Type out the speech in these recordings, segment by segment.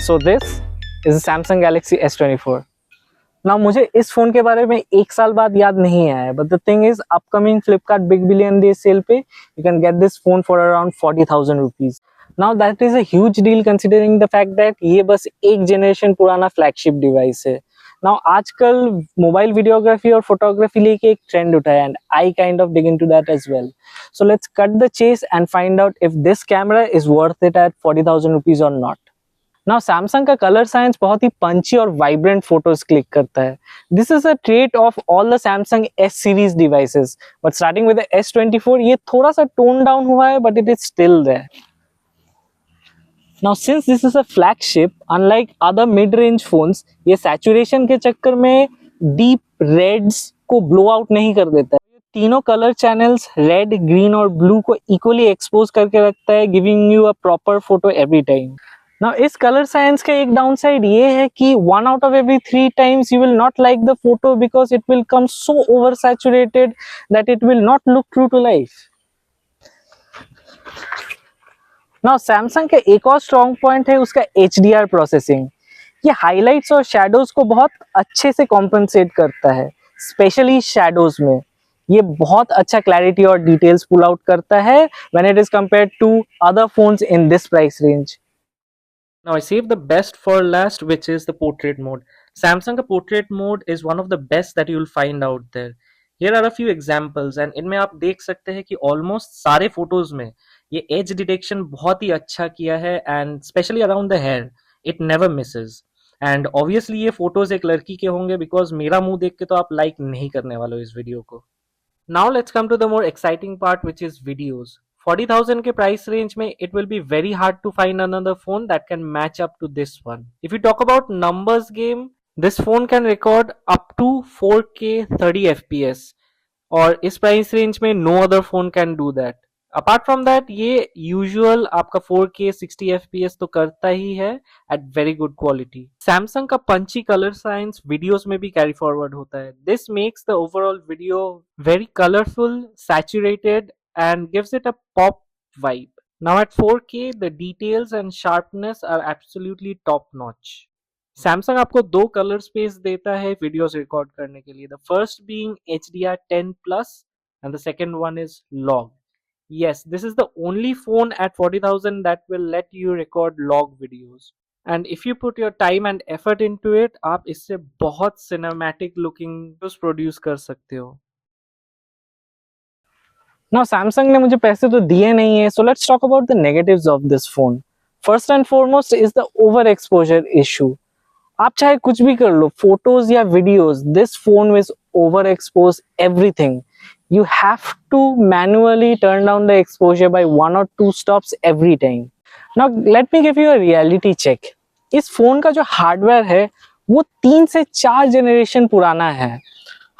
So this is the Samsung Galaxy S24. Now मुझे इस phone के बारे में एक साल बाद याद नहीं आया है, but the thing is upcoming Flipkart Big Billion Day sale पे you can get this phone for around 40,000 rupees. Now that is a huge deal considering the fact that ये बस एक generation पुराना flagship device है. Now आजकल mobile videography और photography लेके एक ट्रेंड उठा है and I kind of dig into that as well. So let's cut the chase and find out if this camera is worth it at 40,000 rupees or not. Now Samsung का colour science बहुत ही punchy और vibrant photos click करता है. This is a trait of all the Samsung S series devices, but starting with the S24 ये थोड़ा सा tone down हुआ है, but it is still there. Now since this is a flagship, unlike other mid-range phones, ये saturation के चक्कर में deep reds को blow out नहीं कर देता है. तीनों कलर चैनल्स रेड, ग्रीन और ब्लू को इक्वली एक्सपोज करके रखता है, giving you a proper photo every time. Now इस कलर साइंस का एक डाउन साइड ये है कि 1 out of every 3 times you will not like the photo because it will come so oversaturated that it will not look true to life. Now Samsung का एक और strong point है उसका HDR प्रोसेसिंग. ये highlights और shadows को बहुत अच्छे से कॉम्पनसेट करता है, स्पेशली शैडोज में. ये बहुत अच्छा क्लैरिटी और डिटेल्स पुल आउट करता है when it is compared to other phones in this price range. Now I saved the best for last, which is the portrait mode. Samsung का portrait mode is one of the best that you'll find out there. Here are a few examples and इनमें आप देख सकते हैं कि almost सारे photos में ये edge detection बहुत ही अच्छा किया है and especially around the hair, it never misses. And obviously ये फोटोज एक लड़की के होंगे because मेरा मुंह देख के तो आप लाइक नहीं करने वाले हो इस वीडियो को. Now let's come to the more exciting part, which is videos. 40,000 के प्राइस रेंज में it will be very hard to find another phone that can match up to this one. If you talk about numbers game, this phone can record up to 4K 30 FPS और इस price range में no other phone can do that. Apart from that, ये usual आपका 4K 60 FPS तो करता ही है at very good quality. Samsung का punchy color science videos में भी carry forward होता है. This makes the overall video very colorful, saturated and gives it a pop vibe. Now at 4K, the details and sharpness are absolutely top notch. Samsung आपको दो color space देता है videos record करने के लिए. The first being HDR10 plus and the second one is log. Yes, this is the only phone at 40,000 that will let you record log videos. And if you put your time and effort into it, आप इससे बहुत cinematic looking videos produce कर सकते हो. Now Samsung ने मुझे पैसे तो दिए नहीं है, so let's talk about the negatives of this phone. First and foremost is the overexposure issue. आप चाहे कुछ भी कर लो, photos या videos, this phone will overexpose everything. You have to manually turn down the exposure by 1 or 2 stops every time. Now let me give you a reality check. इस phone का जो hardware है वो 3 से 4 जनरेशन पुराना है.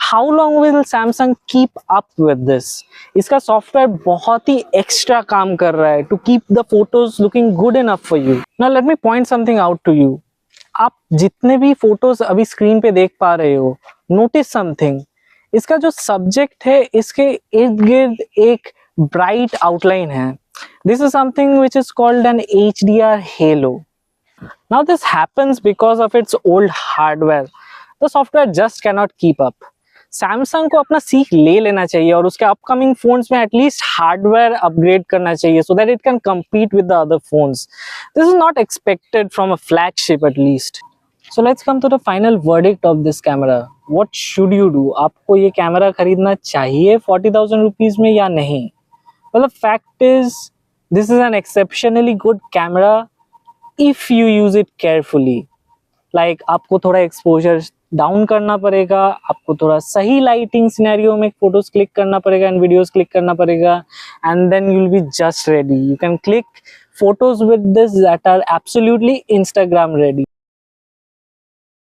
How long will Samsung keep up with this? इसका software बहुत ही एक्स्ट्रा काम कर रहा है to keep the photos looking good enough for you. Now let me point something out to you. आप जितने भी फोटोज अभी स्क्रीन पे देख पा रहे हो, notice something. इसका जो सब्जेक्ट है इसके इर्द गिर्द एक ब्राइट आउटलाइन है. This is something which is called an HDR halo. Now this happens because of its old hardware. The software just cannot keep up. Samsung को अपना सीख ले लेना चाहिए और उसके अपकमिंग फोन्स में एटलीस्ट हार्डवेयर अपग्रेड करना चाहिए so that it can compete with the other phones. This is not expected from a flagship at least. So let's come to the final verdict of this camera. What should you do? आपको ये camera खरीदना चाहिए 40,000 rupees में या नहीं? Well the fact is this is an exceptionally good camera if you use it carefully. Like आपको थोड़ा exposure down करना पड़ेगा, आपको थोड़ा सही लाइटिंग सिनेरियो में फोटोज क्लिक करना पड़ेगा एंड वीडियोस क्लिक करना पड़ेगा and then you will be just ready. You can click photos with this that are absolutely Instagram ready.